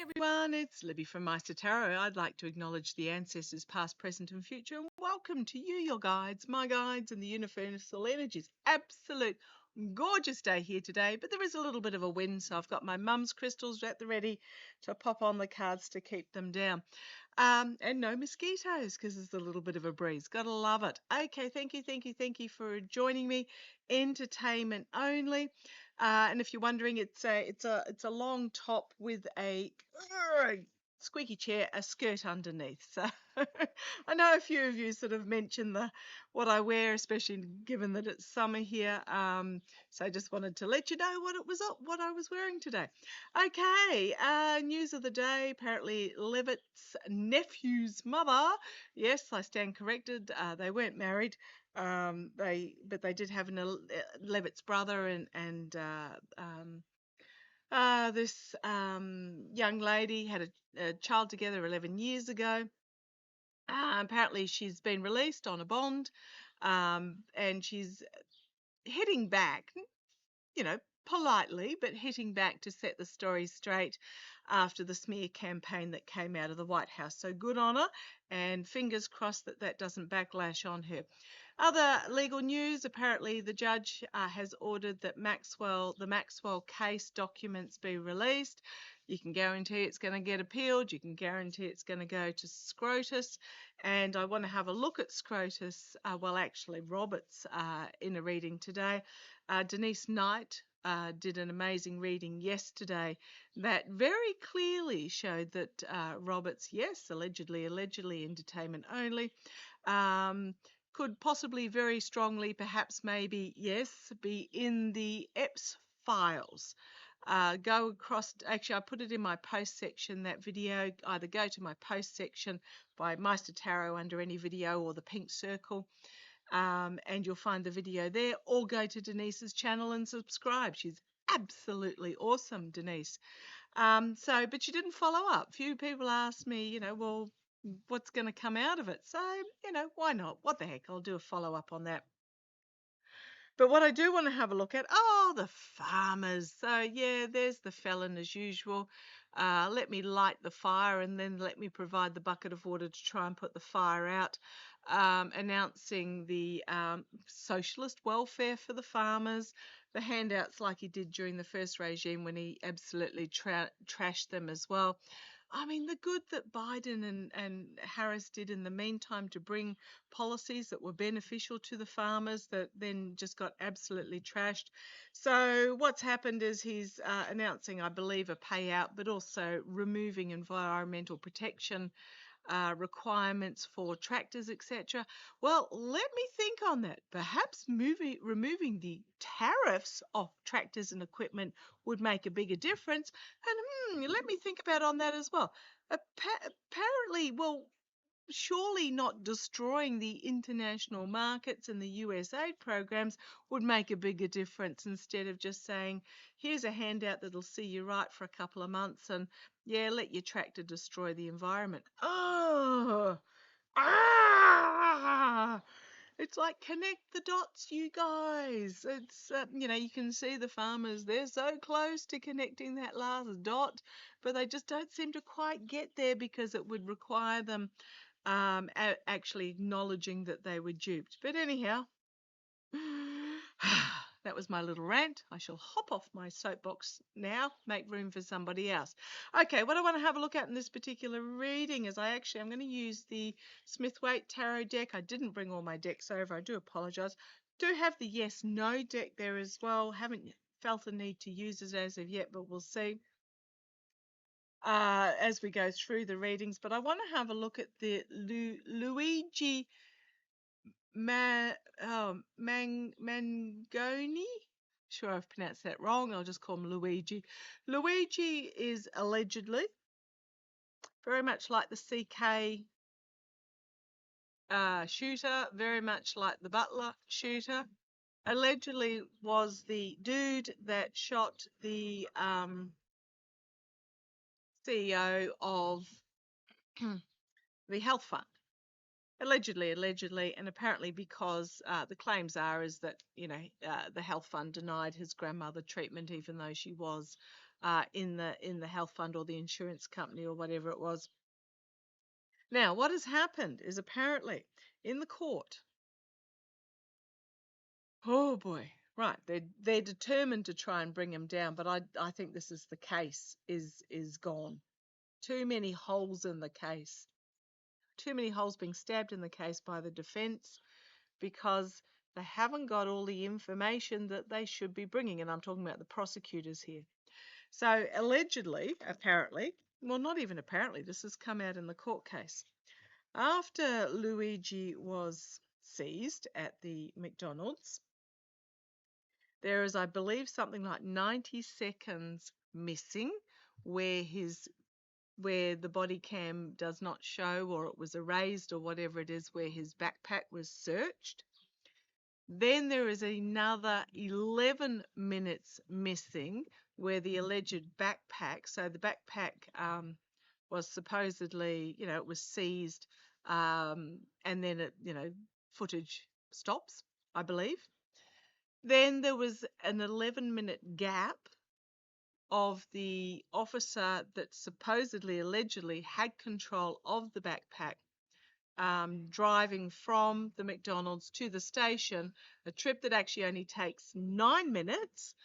Hi everyone, it's Libby from maighstirtarot. I'd like to acknowledge the ancestors past, present and future and welcome to you, your guides, my guides and the universal energies. Absolute gorgeous day here today, but there is a little bit of a wind, so I've got my mum's crystals at the ready to pop on the cards to keep them down. And no mosquitoes because there's a little bit of a breeze. Gotta love it. Okay, thank you for joining me. Entertainment only. And if you're wondering, it's a long top with a squeaky chair, a skirt underneath. So I know a few of you sort of mentioned what I wear, especially given that it's summer here. So I just wanted to let you know what I was wearing today. Okay, news of the day. Apparently, Levitt's nephew's mother. Yes, I stand corrected. They weren't married. But they did have Levitt's brother and this young lady had a child together 11 years ago. Apparently, she's been released on a bond, and she's heading back, politely, but hitting back to set the story straight after the smear campaign that came out of the White House. So good on her, and fingers crossed that doesn't backlash on her. Other legal news, apparently the judge has ordered that the Maxwell case documents be released. You can guarantee it's going to get appealed. You can guarantee it's going to go to SCOTUS. And I want to have a look at SCOTUS, actually Roberts in a reading today. Denise Knight did an amazing reading yesterday that very clearly showed that Roberts, yes, allegedly entertainment only, could possibly very strongly, perhaps maybe, yes, be in the EPS files. Go across, actually I put it in my post section, that video. Either go to my post section by maighstirtarot under any video or the pink circle, and you'll find the video there, or go to Denise's channel and subscribe. She's absolutely awesome, Denise. But she didn't follow up. Few people asked me, well, what's going to come out of it? So, why not? What the heck? I'll do a follow up on that. But what I do want to have a look at, the farmers. So, yeah, there's the felon as usual. Let me light the fire and then let me provide the bucket of water to try and put the fire out. Announcing the socialist welfare for the farmers, the handouts like he did during the first regime when he absolutely trashed them as well. I mean, the good that Biden and Harris did in the meantime to bring policies that were beneficial to the farmers that then just got absolutely trashed. So what's happened is he's announcing, I believe, a payout, but also removing environmental protection requirements for tractors, etc. Well, let me think on that. Perhaps removing the tariffs off tractors and equipment would make a bigger difference. And let me think about on that as well. Apparently, well, surely not destroying the international markets and the US aid programs would make a bigger difference, instead of just saying, here's a handout that'll see you right for a couple of months and, yeah, let your tractor destroy the environment. It's like, connect the dots, you guys. It's, you can see the farmers, they're so close to connecting that last dot, but they just don't seem to quite get there because it would require them actually acknowledging that they were duped. But anyhow, that was my little rant. I shall hop off my soapbox now, make room for somebody else. Okay, what I want to have a look at in this particular reading is I'm going to use the Smith-Waite Tarot deck. I didn't bring all my decks over. I do apologise. Do have the yes-no deck there as well. Haven't felt the need to use it as of yet, but we'll see as we go through the readings. But I want to have a look at the Luigi Mangoni. Sure, I've pronounced that wrong. I'll just call him Luigi. Luigi is allegedly very much like the CK shooter, very much like the Butler shooter. Allegedly was the dude that shot the CEO of the health fund. Allegedly, and apparently because the claims are is that the health fund denied his grandmother treatment, even though she was in the health fund or the insurance company or whatever it was. Now, what has happened is apparently in the court. Oh boy. Right, they're determined to try and bring him down, but I think this is the case is gone. Too many holes in the case. Too many holes being stabbed in the case by the defense because they haven't got all the information that they should be bringing, and I'm talking about the prosecutors here. So allegedly, apparently, well, not even apparently, this has come out in the court case. After Luigi was seized at the McDonald's, there is, I believe, something like 90 seconds missing where the body cam does not show, or it was erased, or whatever it is, where his backpack was searched. Then there is another 11 minutes missing where the alleged backpack, so the backpack was supposedly, it was seized, and then footage stops, I believe. Then there was an 11-minute gap of the officer that supposedly, allegedly had control of the backpack, driving from the McDonald's to the station, a trip that actually only takes 9 minutes.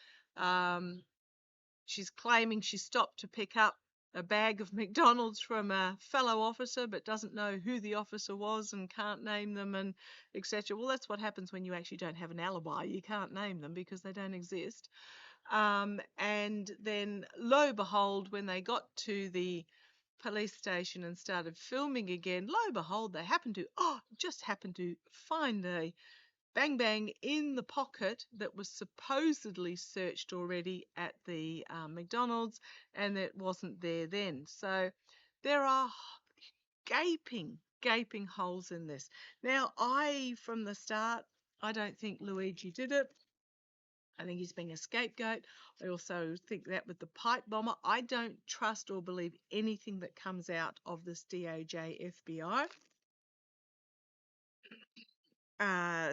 She's claiming she stopped to pick up a bag of McDonald's from a fellow officer, but doesn't know who the officer was and can't name them, and etc. Well, that's what happens when you actually don't have an alibi. You can't name them because they don't exist. And then, lo and behold, when they got to the police station and started filming again, lo and behold, they just happened to find a bang bang in the pocket that was supposedly searched already at the McDonald's, and it wasn't there then. So there are gaping holes in this. Now, from the start, I don't think Luigi did it. I think he's being a scapegoat. I also think that with the pipe bomber, I don't trust or believe anything that comes out of this DOJ FBI.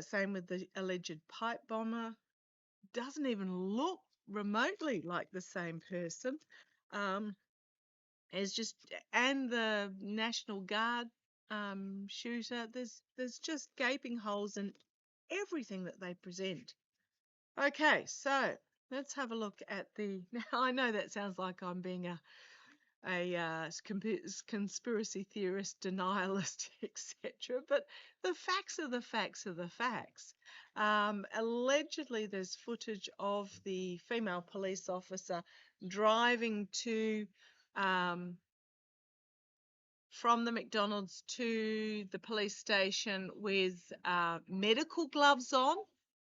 Same with the alleged pipe bomber. Doesn't even look remotely like the same person. And the National Guard shooter. There's just gaping holes in everything that they present. Okay, so let's have a look at the. Now, I know that sounds like I'm being a conspiracy theorist, denialist, etc. But the facts are the facts are the facts. Allegedly, there's footage of the female police officer driving from the McDonald's to the police station with medical gloves on,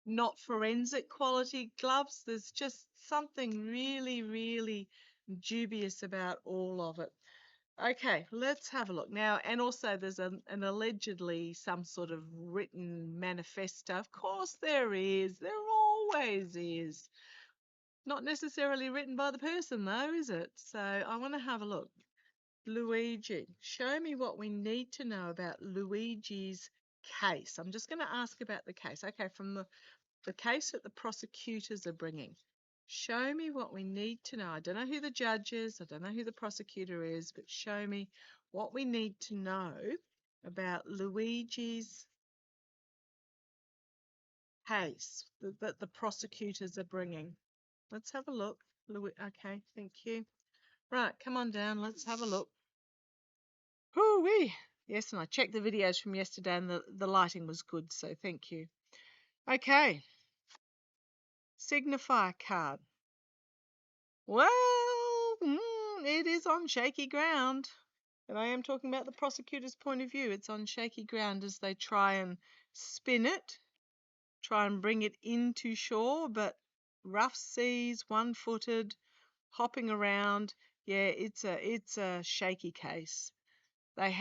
not forensic quality gloves. There's just something really, really dubious about all of it. Okay, let's have a look now. And also, there's an allegedly some sort of written manifesto. Of course, there is. There always is. Not necessarily written by the person, though, is it? So I want to have a look. Luigi. Show me what we need to know about Luigi's case. I'm just going to ask about the case. Okay, from the case that the prosecutors are bringing. Show me what we need to know. I don't know who the judge is. I don't know who the prosecutor is, but show me what we need to know about Luigi's case that the prosecutors are bringing. Let's have a look. Okay, thank you. Right, come on down. Let's have a look. Whoo-wee. Yes, and I checked the videos from yesterday and the lighting was good, so thank you. Okay. Signifier card. Well, it is on shaky ground. And I am talking about the prosecutor's point of view. It's on shaky ground as they try and spin it, try and bring it into shore, but rough seas, one-footed, hopping around. Yeah, it's a shaky case. They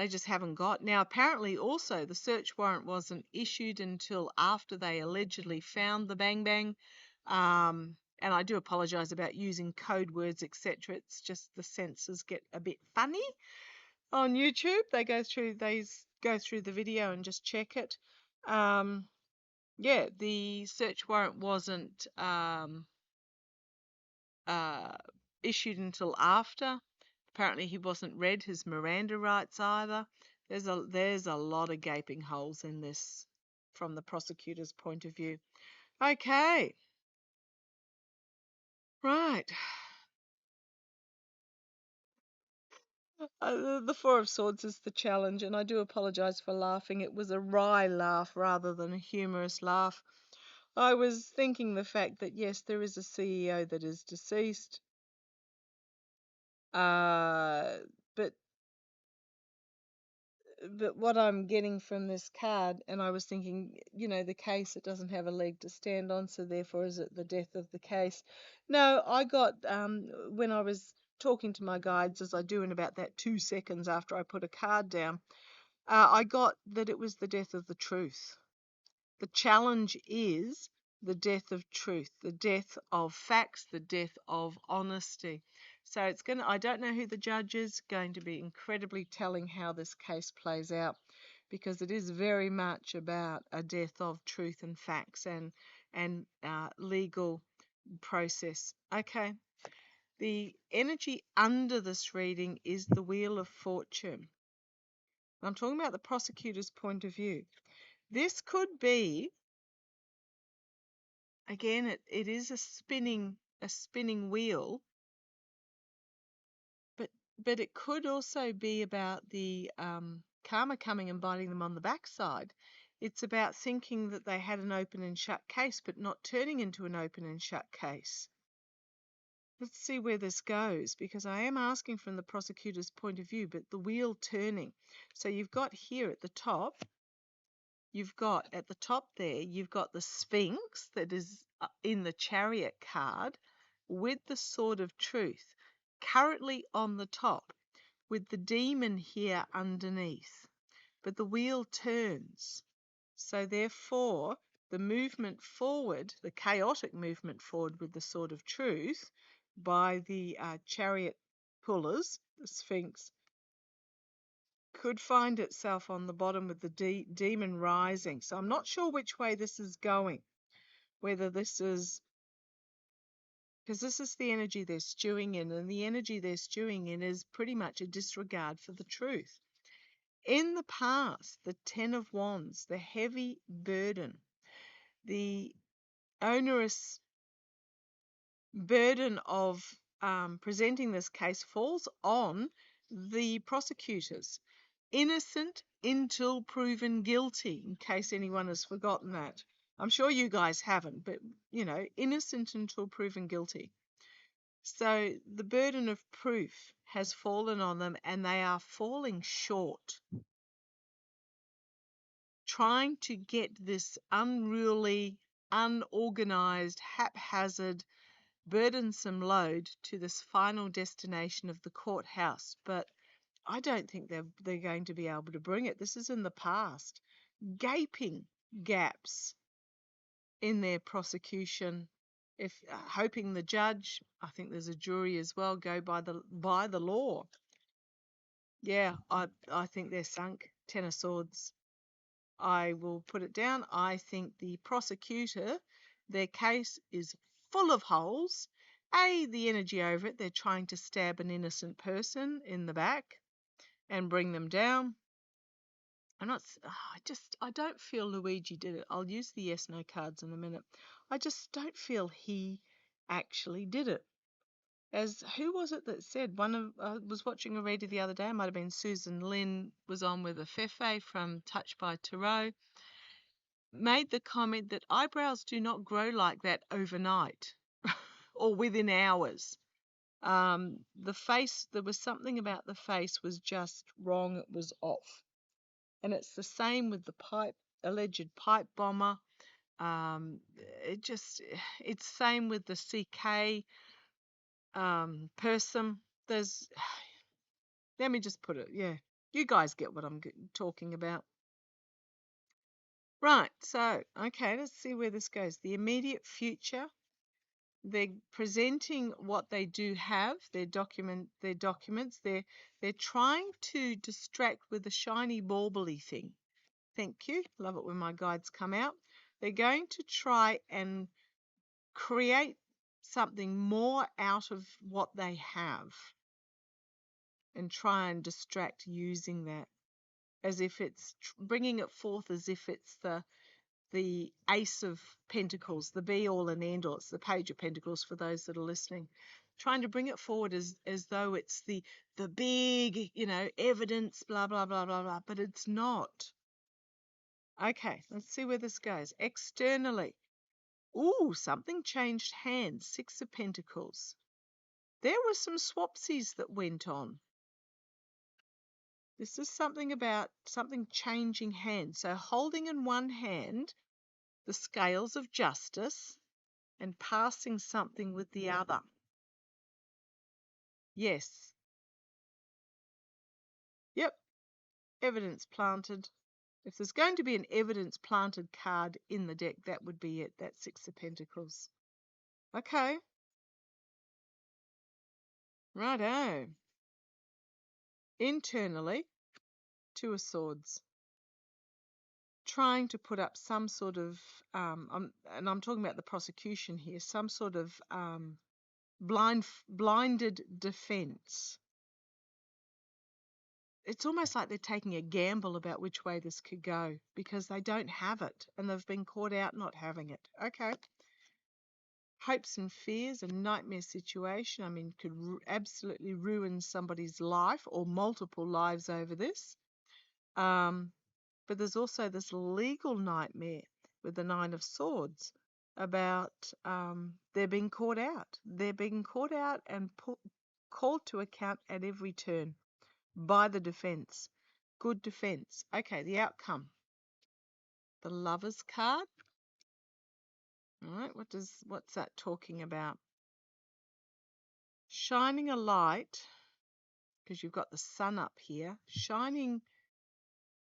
just haven't got. Now, apparently also the search warrant wasn't issued until after they allegedly found the bang bang. And I do apologise about using code words, etc. It's just the censors get a bit funny on YouTube. They go through the video and just check it. Yeah, the search warrant wasn't uh, issued until after. Apparently, he wasn't read his Miranda rights either. There's a lot of gaping holes in this from the prosecutor's point of view. Okay, right. The Four of Swords is the challenge, and I do apologize for laughing. It was a wry laugh rather than a humorous laugh. I was thinking the fact that yes, there is a CEO that is deceased, uh, but what I'm getting from this card, and I was thinking, the case, it doesn't have a leg to stand on, so therefore is it the death of the case? No, I got, when I was talking to my guides, as I do in about that 2 seconds after I put a card down, I got that it was the death of the truth. The challenge is the death of truth, the death of facts, the death of honesty. So I don't know who the judge is, going to be incredibly telling how this case plays out, because it is very much about a death of truth and facts and legal process. Okay. The energy under this reading is the Wheel of Fortune. I'm talking about the prosecutor's point of view. This could be, again, it is a spinning wheel, but it could also be about the karma coming and biting them on the backside. It's about thinking that they had an open and shut case, but not turning into an open and shut case. Let's see where this goes, because I am asking from the prosecutor's point of view, but the wheel turning. So you've got here at the top, you've got the Sphinx that is in the Chariot card with the Sword of Truth currently on the top, with the demon here underneath. But the wheel turns. So therefore, the movement forward, the chaotic movement forward with the Sword of Truth by the Chariot pullers, the Sphinx, could find itself on the bottom with the demon rising. So I'm not sure which way this is going, whether this is, because this is the energy they're stewing in, and the energy they're stewing in is pretty much a disregard for the truth. In the past, the Ten of Wands, the heavy burden, the onerous burden of presenting this case falls on the prosecutors. Innocent until proven guilty, in case anyone has forgotten that. I'm sure you guys haven't, but innocent until proven guilty. So the burden of proof has fallen on them, and they are falling short, trying to get this unruly, unorganized, haphazard, burdensome load to this final destination of the courthouse. But I don't think they're going to be able to bring it. This is in the past. Gaping gaps in their prosecution. If hoping the judge, I think there's a jury as well, go by the law. Yeah, I think they're sunk. Ten of Swords. I will put it down. I think the prosecutor, their case is full of holes. The energy over it, they're trying to stab an innocent person in the back and bring them down. I don't feel Luigi did it. I'll use the yes no cards in a minute. I just don't feel he actually did it. As who was it that said, one of I was watching a reader the other day, it might have been Susan Lynn, was on with a Fefe from Touch by Tarot, made the comment that eyebrows do not grow like that overnight or within hours. The face, there was something about the face was just wrong, it was off. And it's the same with the alleged pipe bomber. Um, it's same with the CK person. Let me just put it, yeah. You guys get what I'm talking about. Right, so, okay, let's see where this goes. The immediate future, they're presenting what they do have, their documents. They're trying to distract with a shiny bauble-y thing. Thank you. Love it when my guides come out. They're going to try and create something more out of what they have and try and distract using that, as if it's bringing it forth as if it's the Ace of Pentacles, the be all and end all. It's the Page of Pentacles for those that are listening. Trying to bring it forward as though it's the big, evidence, blah, blah, blah, blah, blah, but it's not. Okay, let's see where this goes. Externally. Ooh, something changed hands. Six of Pentacles. There were some swapsies that went on. This is something about something changing hands. So holding in one hand the scales of justice and passing something with the other. Yes. Yep. Evidence planted. If there's going to be an evidence planted card in the deck, that would be it. That's Six of Pentacles. Okay. Righto. Internally, Two of Swords. Trying to put up some sort of, and I'm talking about the prosecution here, some sort of blinded defense. It's almost like they're taking a gamble about which way this could go because they don't have it and they've been caught out not having it. Okay. Hopes and fears, a nightmare situation. I mean, could absolutely ruin somebody's life or multiple lives over this. But there's also this legal nightmare with the Nine of Swords about they're being caught out. They're being caught out and called to account at every turn by the defense. Good defense. Okay, the outcome. The Lovers card. All right, what's that talking about? Shining a light, because you've got the sun up here, shining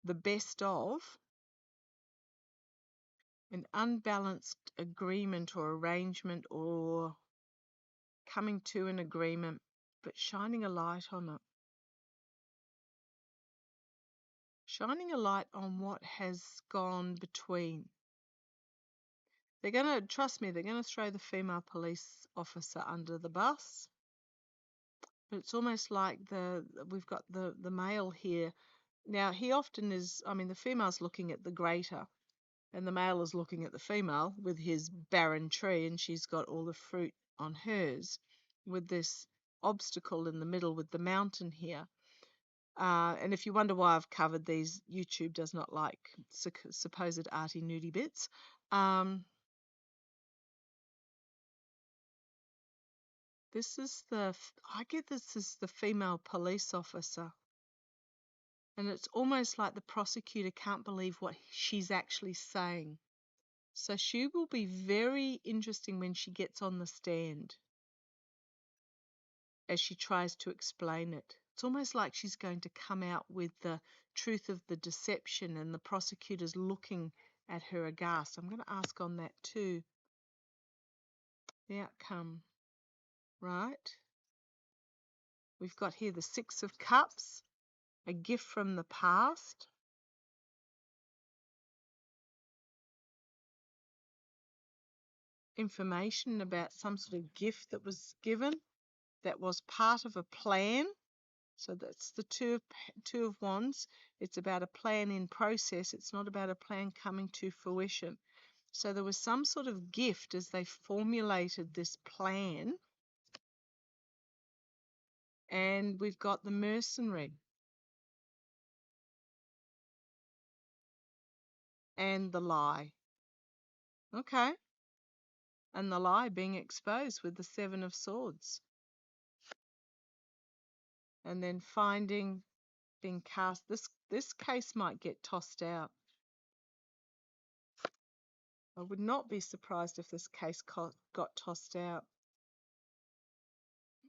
the best of an unbalanced agreement or arrangement or coming to an agreement, but shining a light on it. Shining a light on what has gone between. They're going to, trust me, they're going to throw the female police officer under the bus. But it's almost like we've got the male here. Now, he often is, I mean, the female's looking at the greater, and the male is looking at the female with his barren tree, and she's got all the fruit on hers with this obstacle in the middle with the mountain here. And if you wonder why I've covered these, YouTube does not like supposed arty nudie bits. I get this is the female police officer. And it's almost like the prosecutor can't believe what she's actually saying. So she will be very interesting when she gets on the stand as she tries to explain it. It's almost like she's going to come out with the truth of the deception and the prosecutor's looking at her aghast. I'm going to ask on that too. The outcome, right? We've got here the Six of Cups, a gift from the past. Information about some sort of gift that was given that was part of a plan. So that's the two of Wands. It's about a plan in process. It's not about a plan coming to fruition. So there was some sort of gift as they formulated this plan. And we've got the mercenary and the lie. Okay. And the lie being exposed with the Seven of Swords. And then finding, being cast. This case might get tossed out. I would not be surprised if this case got tossed out.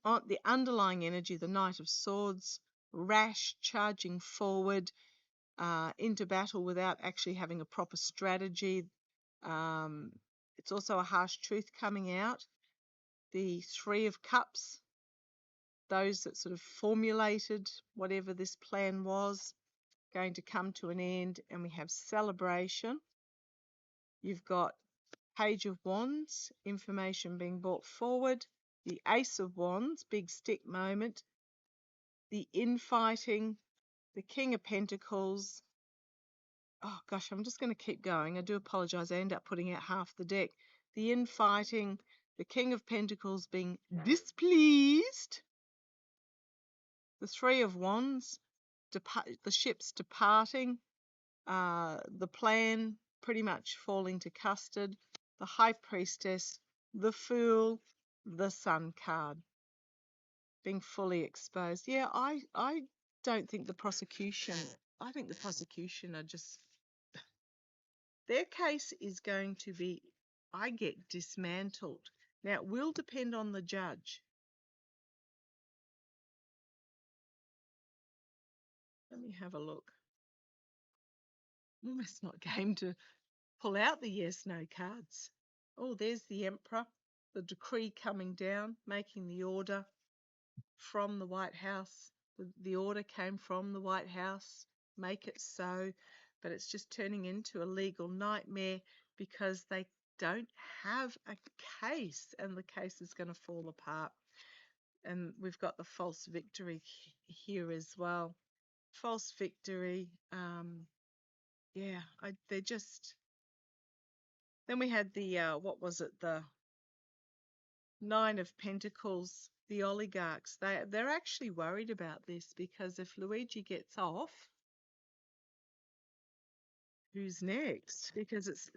The underlying energy, the Knight of Swords, rash, charging forward into battle without actually having a proper strategy. It's also a harsh truth coming out. The Three of Cups, those that sort of formulated whatever this plan was, going to come to an end, and we have celebration. You've got Page of Wands, information being brought forward. The Ace of Wands, big stick moment. The infighting, the King of Pentacles. Oh gosh, I'm just going to keep going. I do apologize. I end up putting out half the deck. The infighting, the King of Pentacles being displeased. The Three of Wands, the ships departing. The plan pretty much falling to custard. The High Priestess, the Fool, the Sun card being fully exposed. Yeah, I don't think the prosecution, I think the prosecution are just, their case is going to be, I get, dismantled. Now, it will depend on the judge. Let me have a look. Almost not game to pull out the yes-no cards. Oh, there's the Emperor, the decree coming down, making the order from the White House. The order came from the White House. Make it so. But it's just turning into a legal nightmare because they don't have a case, and the case is going to fall apart. And we've got the false victory here as well. False victory. Yeah, they're just. Then we had the what was it? The Nine of Pentacles, the oligarchs. They're actually worried about this because if Luigi gets off, who's next? Because it's,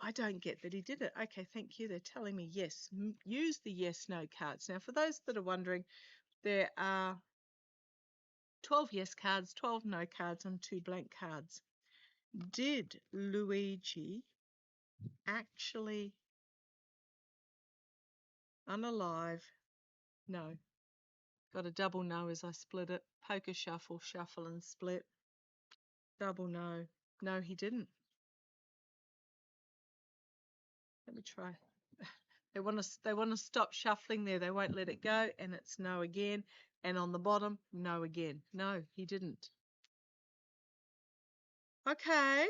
I don't get that he did it. Okay, thank you. They're telling me yes. Use the yes/no cards. Now, for those that are wondering, there are 12 yes cards, 12 no cards, and 2 blank cards. Did Luigi actually unalive? No. Got a double no as I split it. Poker shuffle, shuffle and split. Double no. No, he didn't. Let me try. They want to stop shuffling there. They won't let it go, and it's no again. And on the bottom, no again. No, he didn't. Okay.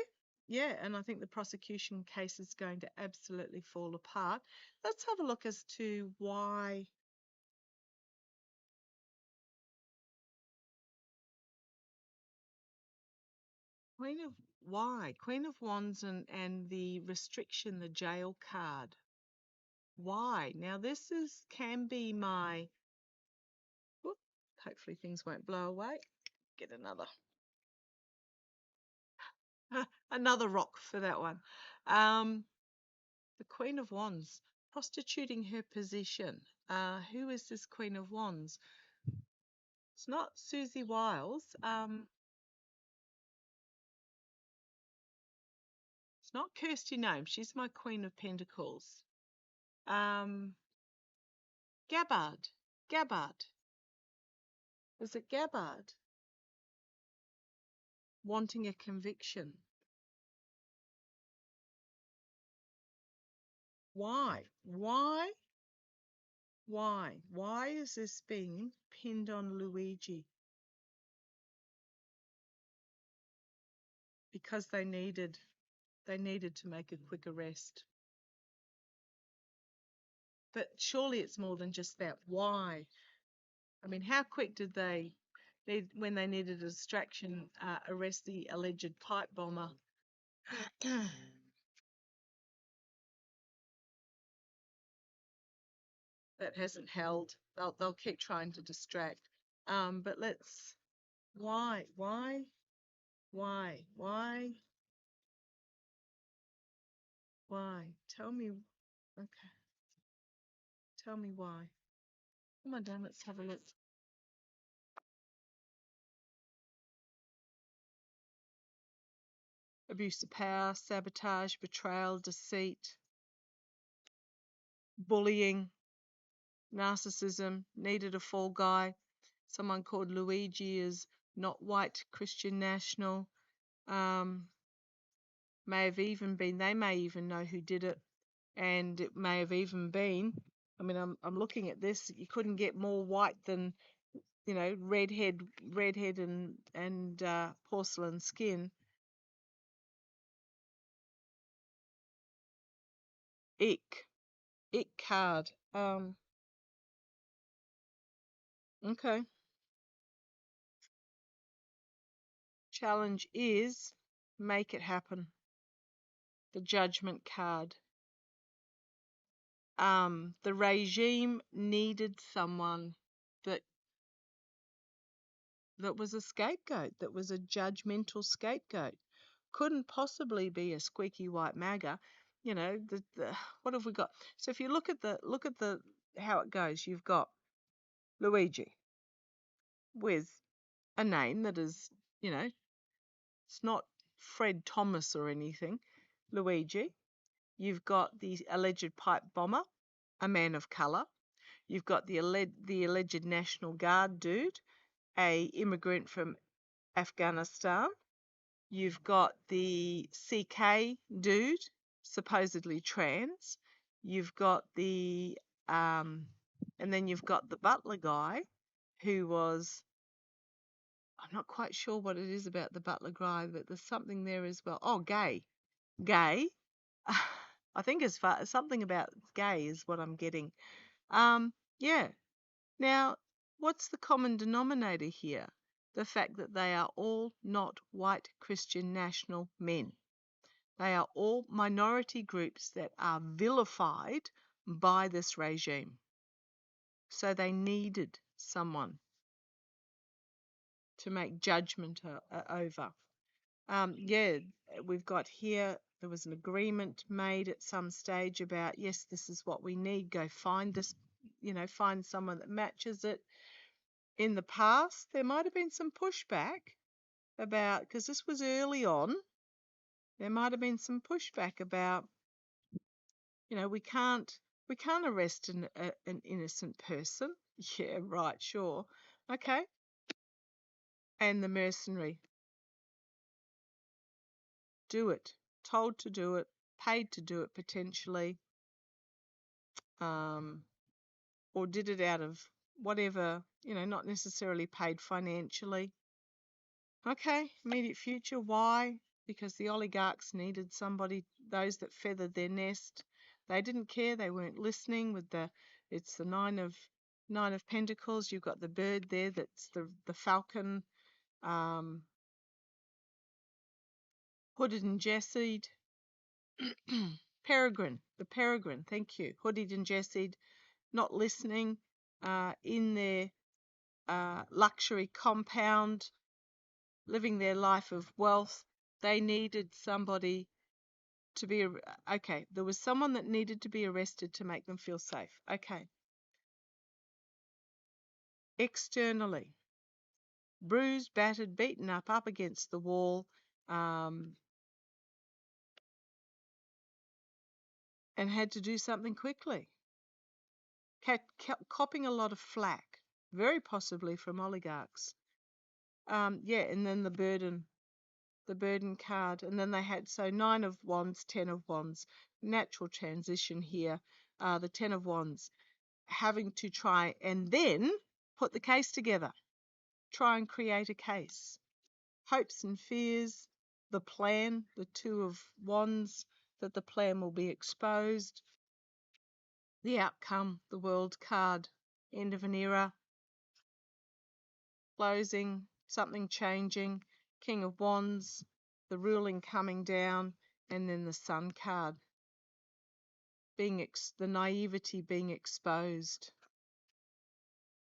Yeah, and I think the prosecution case is going to absolutely fall apart. Let's have a look as to why. Queen of Wands and the restriction, the jail card. Why? Now this can be my, whoop, hopefully things won't blow away. Get another rock for that one. The Queen of Wands, prostituting her position. Who is this Queen of Wands? It's not Susie Wiles. It's not Kirsty Nome. She's my Queen of Pentacles. Gabbard. Gabbard. Is it Gabbard? Wanting a conviction. Why? Why? Why? Why is this being pinned on Luigi? Because they needed to make a quick arrest. But surely it's more than just that. Why? I mean, how quick did they need, when they needed a distraction, arrest the alleged pipe bomber? That hasn't held. They'll keep trying to distract. But let's. Why? Why? Why? Why? Why? Tell me. Okay. Tell me why. Come on down. Let's have a look. Abuse of power, sabotage, betrayal, deceit, bullying, narcissism, needed a fall guy. Someone called Luigi is not white, Christian national. May have even been, they may even know who did it. And it may have even been, I mean, I'm looking at this, you couldn't get more white than, you know, redhead and porcelain skin. Ick card. Okay. Challenge is make it happen. The Judgment card. The regime needed someone that was a scapegoat, that was a judgmental scapegoat. Couldn't possibly be a squeaky white MAGA. You know, what have we got? So if you look at the how it goes, you've got Luigi with a name that is, you know, it's not Fred Thomas or anything. Luigi. You've got the alleged pipe bomber, a man of colour. You've got the alleged National Guard dude, a immigrant from Afghanistan. You've got the CK dude, supposedly trans. You've got and then you've got the butler guy, who was, I'm not quite sure what it is about the butler guy, but there's something there as well. Oh, gay. I think as far something about gay is what I'm getting. Yeah. Now, what's the common denominator here? The fact that they are all not white Christian national men. They are all minority groups that are vilified by this regime. So they needed someone to make judgment over. Yeah, we've got here, there was an agreement made at some stage about, yes, this is what we need. Go find this, find someone that matches it. In the past, there might have been some pushback about, because this was early on, there might have been some pushback about, we can't arrest an innocent person. Yeah, right, sure. Okay. And the mercenary, do it, told to do it, paid to do it potentially, or did it out of whatever, not necessarily paid financially. Okay, immediate future. Why? Because the oligarchs needed somebody, those that feathered their nest. They didn't care. They weren't listening. It's the nine of pentacles. You've got the bird there. That's the falcon, hooded and jessied. Peregrine, the peregrine. Thank you. Hooded and jessied, not listening. In their luxury compound, living their life of wealth. They needed somebody to be, okay, there was someone that needed to be arrested to make them feel safe. Okay. Externally, bruised, battered, beaten up against the wall, and had to do something quickly. Copping a lot of flack, very possibly from oligarchs. Yeah, and then the burden card, and then they had, so 9 of wands, 10 of wands, natural transition here. The 10 of wands, having to try and then put the case together, try and create a case. Hopes and fears, the plan, the 2 of wands, that the plan will be exposed. The outcome, the world card, end of an era, closing, something changing. King of wands, the ruling coming down, and then the sun card, the naivety being exposed,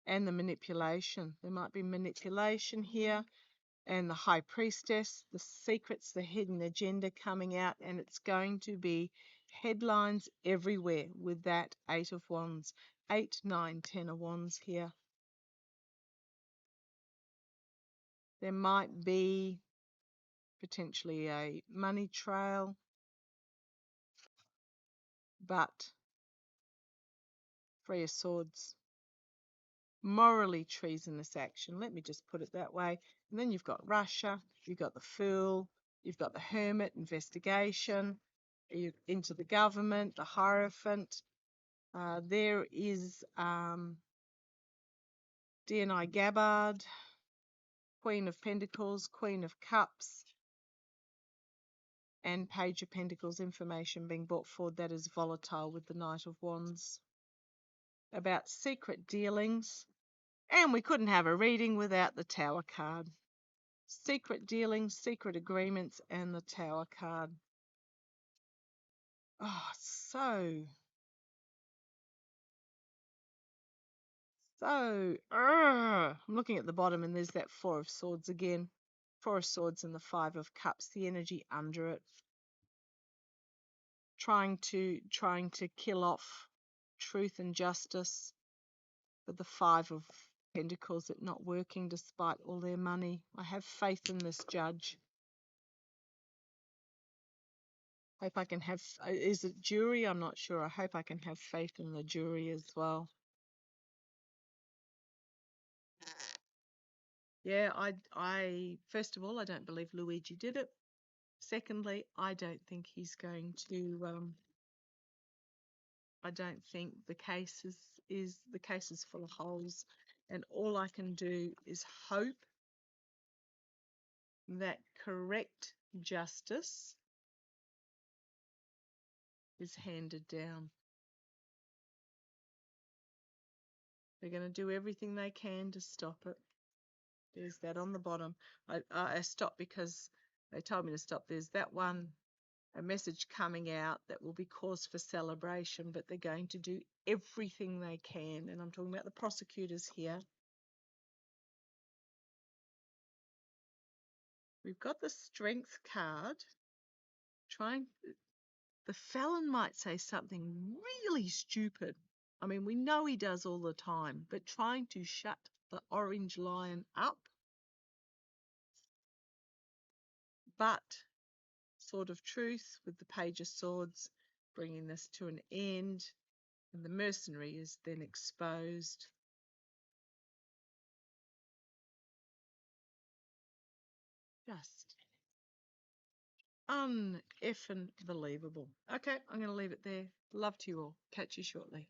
and the manipulation. There might be manipulation here, and the high priestess, the secrets, the hidden agenda coming out, and it's going to be headlines everywhere with that 8 of wands, 8, 9, 10 of wands here. There might be potentially a money trail, but 3 of swords, morally treasonous action. Let me just put it that way. And then you've got Russia, you've got the Fool, you've got the Hermit, investigation, into the government, the Hierophant. There is DNI Gabbard, Queen of Pentacles, Queen of Cups, and Page of Pentacles information being brought forward that is volatile with the Knight of Wands. About secret dealings. And we couldn't have a reading without the Tower card. Secret dealings, secret agreements, and the Tower card. Oh, I'm looking at the bottom and there's that Four of Swords again. Four of Swords and the Five of Cups, the energy under it. Trying to kill off truth and justice. But the Five of Pentacles, it not working despite all their money. I have faith in this judge. Hope I can have, is it jury? I'm not sure. I hope I can have faith in the jury as well. Yeah, I first of all, I don't believe Luigi did it. Secondly, I don't think he's going to, I don't think the case is full of holes. And all I can do is hope that correct justice is handed down. They're going to do everything they can to stop it. There's that on the bottom. I stopped because they told me to stop. There's that one, a message coming out that will be cause for celebration, but they're going to do everything they can. And I'm talking about the prosecutors here. We've got the Strength card. The felon might say something really stupid. I mean, we know he does all the time, but trying to shut the Orange Lion up. But Sword of Truth with the Page of Swords, bringing this to an end, and the mercenary is then exposed. Just un-effing believable. Okay, I'm going to leave it there. Love to you all. Catch you shortly.